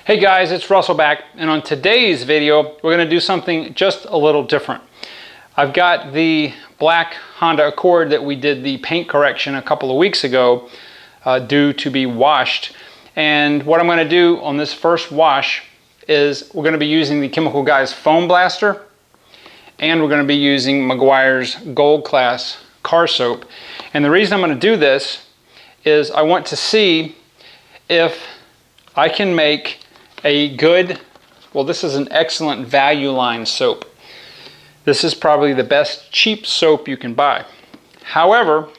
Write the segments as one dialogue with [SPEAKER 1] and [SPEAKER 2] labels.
[SPEAKER 1] Hey guys, it's Russell back, and on today's video we're going to do something just a little different. I've got the black Honda Accord that we did the paint correction a couple of weeks ago due to be washed, and what I'm going to do on this first wash is we're going to be using the Chemical Guys foam blaster, and we're going to be using Meguiars Gold Class car soap. And the reason I'm going to do this is I want to see if I can make a good, well, this is an excellent value line soap. This is probably the best cheap soap you can buy. However,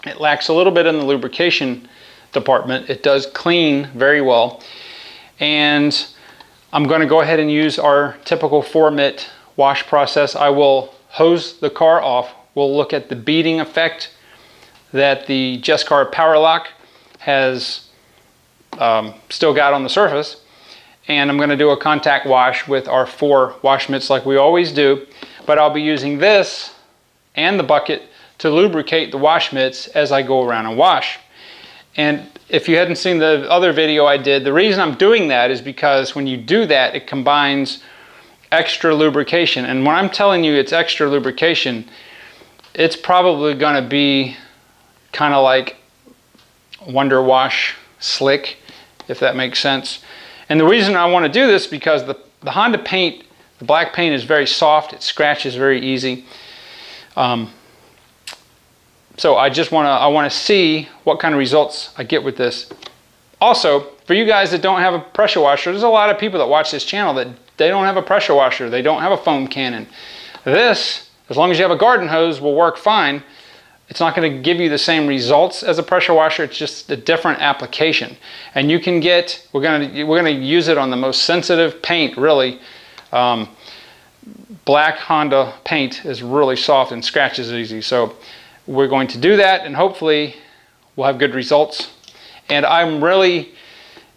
[SPEAKER 1] it lacks a little bit in the lubrication department. It does clean very well. And I'm going to go ahead and use our typical 4-mitt wash process. I will hose the car off. We'll look at the beading effect that the Jescar Power Lock has still got on the surface, and I'm going to do a contact wash with our 4 wash mitts like we always do, but I'll be using this and the bucket to lubricate the wash mitts as I go around and wash. And if you hadn't seen the other video I did, the reason I'm doing that is because when you do that, it combines extra lubrication. And when I'm telling you it's extra lubrication, it's probably going to be kind of like Wonder Wash slick, if that makes sense. And the reason I want to do this because the Honda paint, the black paint, is very soft. It scratches very easy. So I want to see what kind of results I get with this. Also, for you guys that don't have a pressure washer, there's a lot of people that watch this channel that they don't have a pressure washer. They don't have a foam cannon. This, as long as you have a garden hose, will work fine. It's not going to give you the same results as a pressure washer. It's just a different application. And you can get, we're going to use it on the most sensitive paint, really. Black Honda paint is really soft and scratches easy. So we're going to do that, and hopefully we'll have good results. And I'm really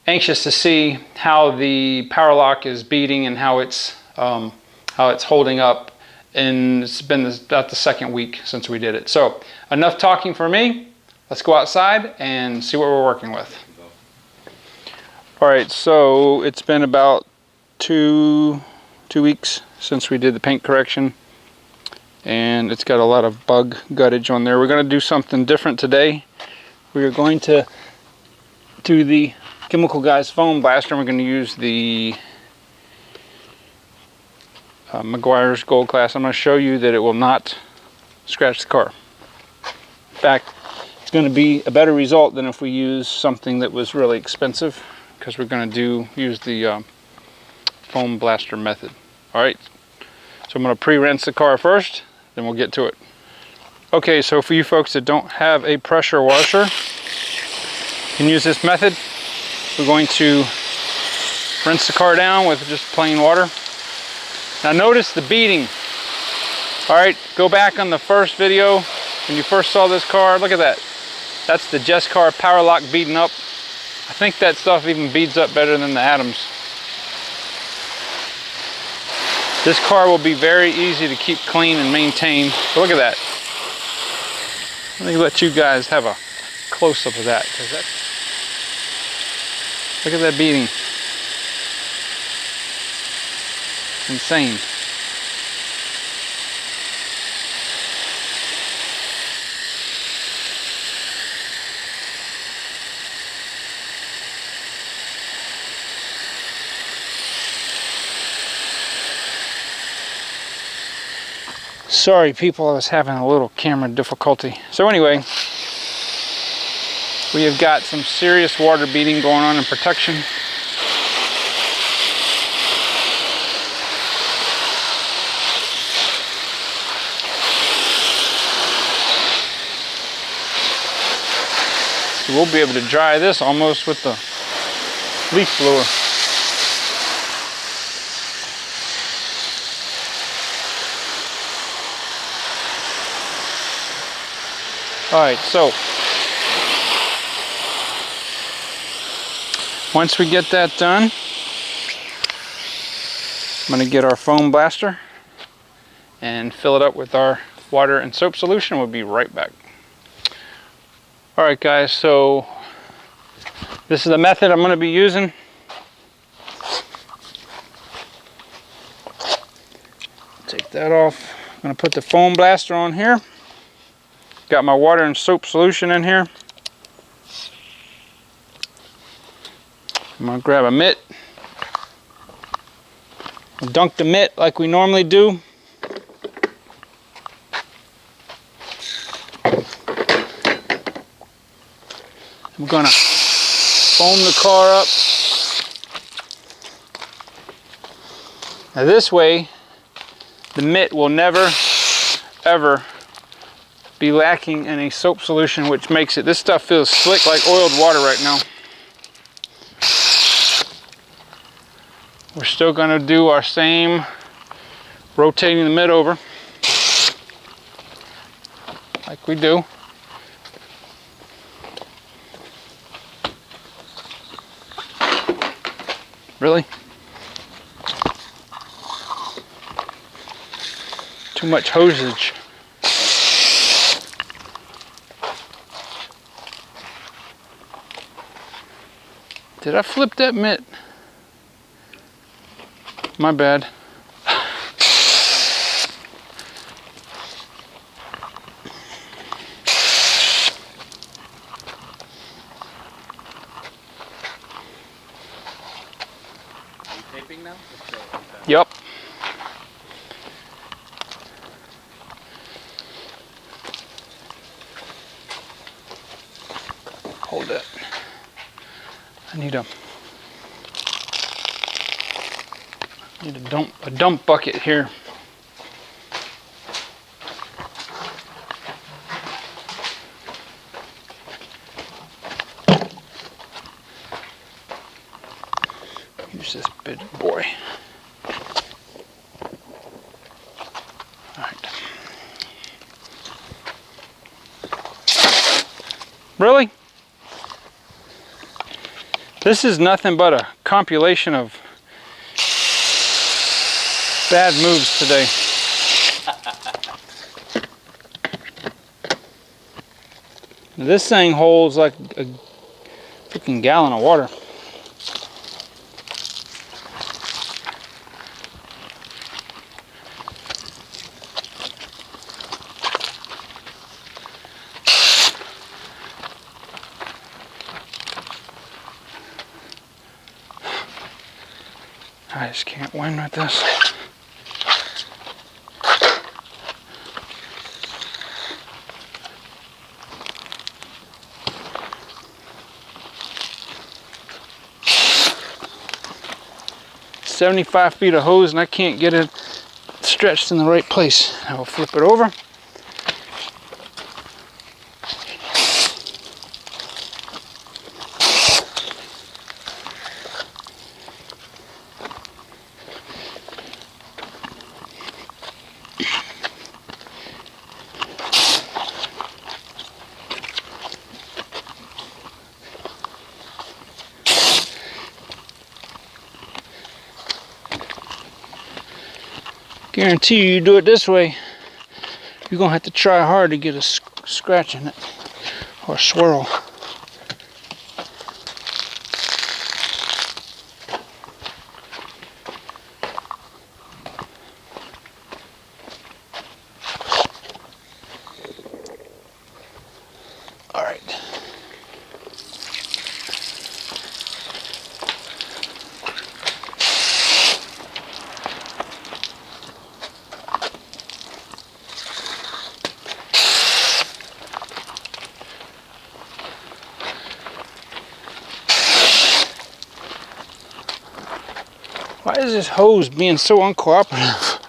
[SPEAKER 1] anxious to see how the Power Lock is beading and how it's holding up. And it's been about the second week since we did it. So enough talking for me. Let's go outside and see what we're working with. All right, so it's been about two weeks since we did the paint correction, and it's got a lot of bug guttage on there. We're going to do something different today. We are going to do the Chemical Guys foam blaster, and we're going to use the Meguiars Gold Class. I'm going to show you that it will not scratch the car. In fact, it's going to be a better result than if we use something that was really expensive, because we're going to use the foam blaster method. Alright, so I'm going to pre-rinse the car first, then we'll get to it. Okay, so for you folks that don't have a pressure washer, you can use this method. We're going to rinse the car down with just plain water. Now notice the beading. Alright, go back on the first video when you first saw this car. Look at that. That's the Jescar Power Lock beading up. I think that stuff even beads up better than the Adams. This car will be very easy to keep clean and maintain. But look at that. Let me let you guys have a close-up of that. Look at that beading. Insane. Sorry people, I was having a little camera difficulty. So anyway, we have got some serious water beading going on in protection. We'll be able to dry this almost with the leaf blower. Alright, so once we get that done, I'm going to get our foam blaster and fill it up with our water and soap solution. We'll be right back. Alright guys, so this is the method I'm going to be using. that off. I'm gonna put the foam blaster on here. Got my water and soap solution in here. I'm gonna grab a mitt. Dunk the mitt like we normally do. I'm gonna foam the car up. Now this way, the mitt will never, ever be lacking in a soap solution, which makes it, this stuff feels slick like oiled water right now. We're still gonna do our same rotating the mitt over, like we do. Really? Too much hosage. Did I flip that mitt? My bad.
[SPEAKER 2] Taping now?
[SPEAKER 1] Yep. Hold that. I need a dump bucket here. Use this big boy. All right. Really? This is nothing but a compilation of bad moves today. This thing holds like a freaking gallon of water. I just can't win with this. "75 feet of hose and I can't get it stretched in the right place." I will flip it over. Guarantee you do it this way, you're gonna have to try hard to get a scratch in it or a swirl. All right. Why is this hose being so uncooperative?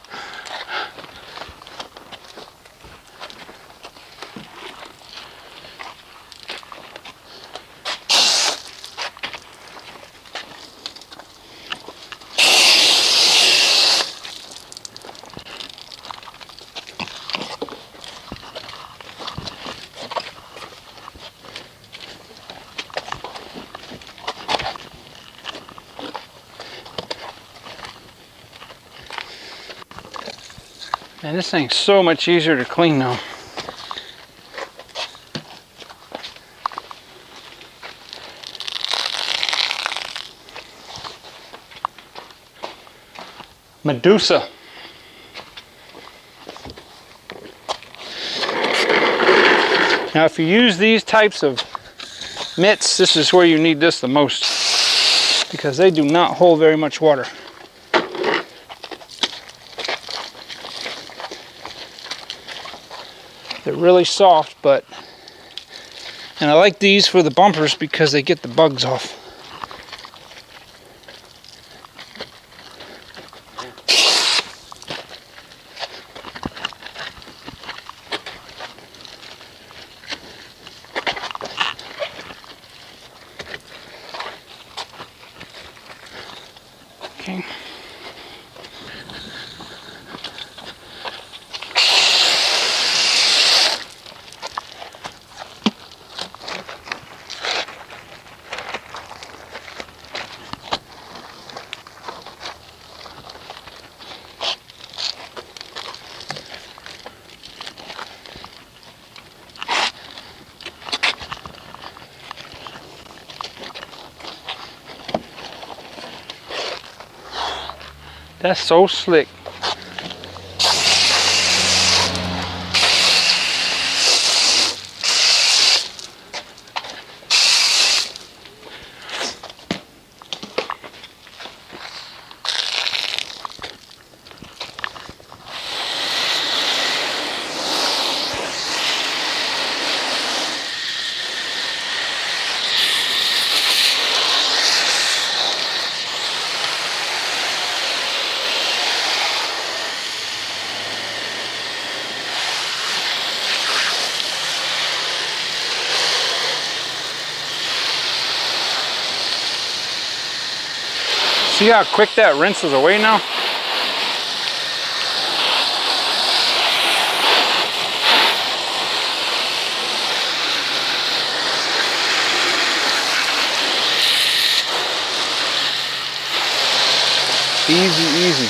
[SPEAKER 1] Man, this thing's so much easier to clean now. Medusa. Now if you use these types of mitts, this is where you need this the most, because they do not hold very much water. They're really soft, and I like these for the bumpers because they get the bugs off. Okay. That's so slick. See how quick that rinses away now? Easy, easy.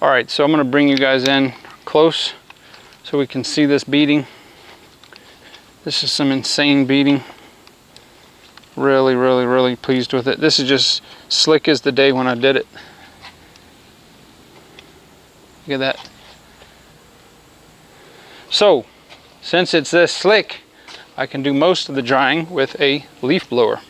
[SPEAKER 1] All right, so I'm going to bring you guys in close so we can see this beading. This is some insane beading. Really, really, really pleased with it. This is just slick as the day when I did it. Look at that. So, since it's this slick, I can do most of the drying with a leaf blower.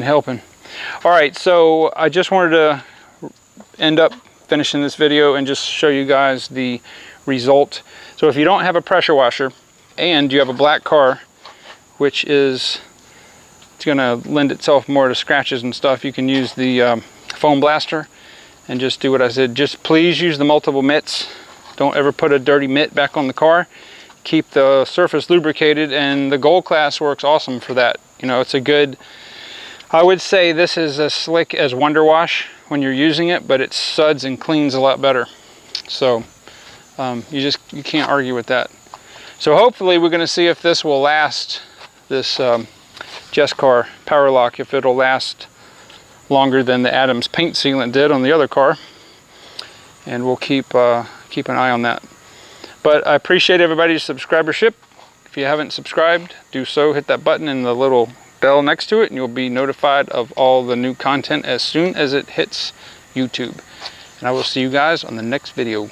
[SPEAKER 1] Helping. All right, so I just wanted to end up finishing this video and just show you guys the result. So if you don't have a pressure washer and you have a black car, which is it's going to lend itself more to scratches and stuff, you can use the foam blaster and just do what I said. Just please use the multiple mitts. Don't ever put a dirty mitt back on the car. Keep the surface lubricated, and the Gold Class works awesome for that. You know, it's a good, I would say this is as slick as Wonder Wash when you're using it, but it suds and cleans a lot better. So you can't argue with that. So hopefully we're going to see if this will last, this Jess Car Power Lock, if it'll last longer than the Adams paint sealant did on the other car. And we'll keep an eye on that. But I appreciate everybody's subscribership. If you haven't subscribed, do so. Hit that button in the little bell next to it and you'll be notified of all the new content as soon as it hits YouTube. And I will see you guys on the next video.